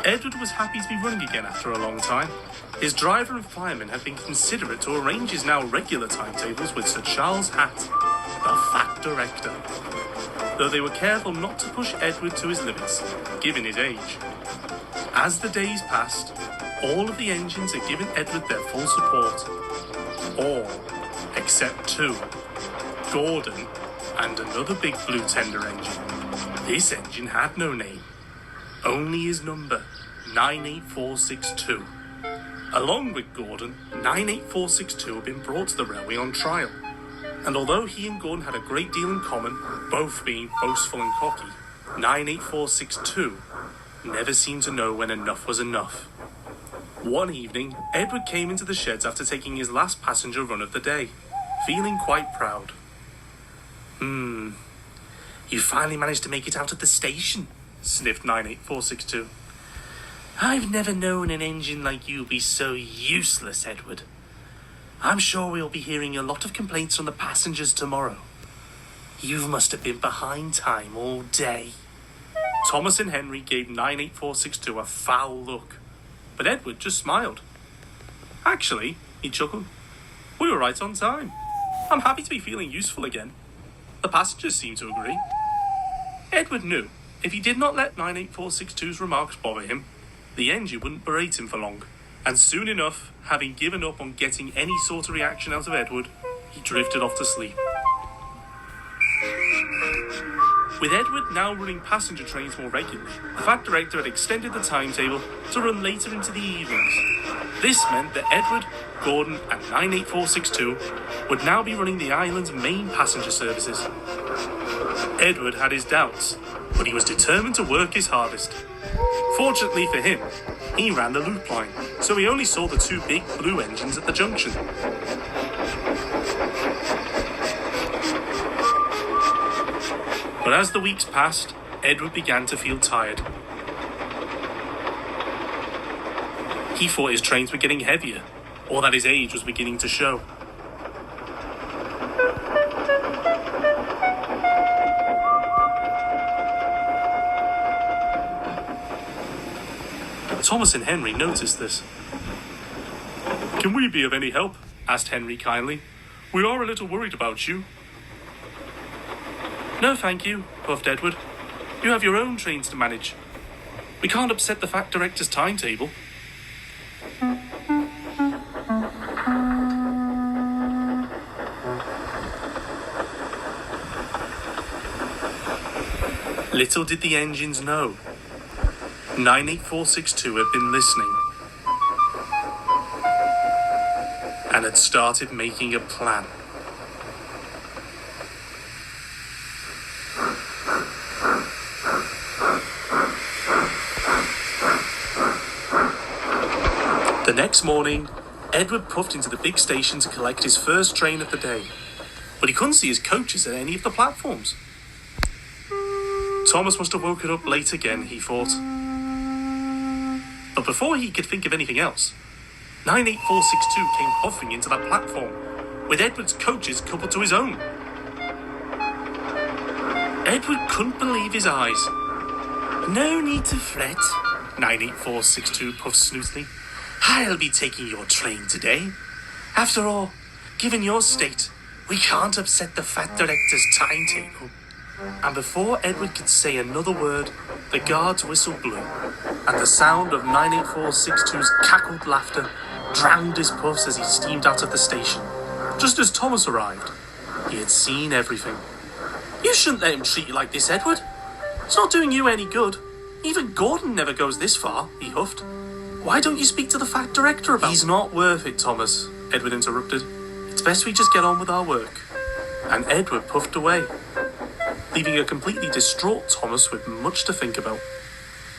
Edward was happy to be running again after a long time. His driver and fireman had been considerate to arrange his now regular timetables with Sir Charles Hatt, the Fat Director, though they were careful not to push Edward to his limits, given his age. As the days passed, all of the engines had given Edward their full support. All except two, Gordon and another big blue tender engine. This engine had no name, only his number, 98462. Along with Gordon, 98462 had been brought to the railway on trial, and although he and Gordon had a great deal in common, both being boastful and cocky, 98462 never seemed to know when enough was enough. One evening, Edward came into the sheds after taking his last passenger run of the day, feeling quite proud. You finally managed to make it out at the station, sniffed 98462. I've never known an engine like you be so useless, Edward. I'm sure we'll be hearing a lot of complaints from the passengers tomorrow. You must have been behind time all day. Thomas and Henry gave 98462 a foul look, but Edward just smiled. Actually, he chuckled, we were right on time. I'm happy to be feeling useful again. The passengers seem to agree. Edward knew if he did not let 98462's remarks bother him, the engine wouldn't berate him for long, and soon enough, having given up on getting any sort of reaction out of Edward, he drifted off to sleep. With Edward now running passenger trains more regularly, the Fat Director had extended the timetable to run later into the evenings. This meant that Edward, Gordon and 98462 would now be running the island's main passenger services. Edward had his doubts, but he was determined to work his hardest. Fortunately for him, he ran the loop line, so he only saw the two big blue engines at the junction. But as the weeks passed, Edward began to feel tired. He thought his trains were getting heavier, or that his age was beginning to show. Thomas and Henry noticed this. Can we be of any help? Asked Henry kindly. We are a little worried about you. No, thank you, puffed Edward. You have your own trains to manage. We can't upset the Fat Director's timetable. Little did the engines know, 98462 had been listening and had started making a plan. The next morning, Edward puffed into the big station to collect his first train of the day, but he couldn't see his coaches at any of the platforms. Thomas must have woken up late again, he thought. But before he could think of anything else, 98462 came puffing into that platform, with Edward's coaches coupled to his own. Edward couldn't believe his eyes. No need to fret, 98462 puffed smoothly. I'll be taking your train today. After all, given your state, we can't upset the Fat Director's timetable. And before Edward could say another word, the guard's whistle blew, and the sound of 98462's cackled laughter drowned his puffs as he steamed out of the station. Just as Thomas arrived, he had seen everything. You shouldn't let him treat you like this, Edward. It's not doing you any good. Even Gordon never goes this far, he huffed. Why don't you speak to the Fat Director about it? He's not worth it, Thomas, Edward interrupted. It's best we just get on with our work. And Edward puffed away, leaving a completely distraught Thomas with much to think about.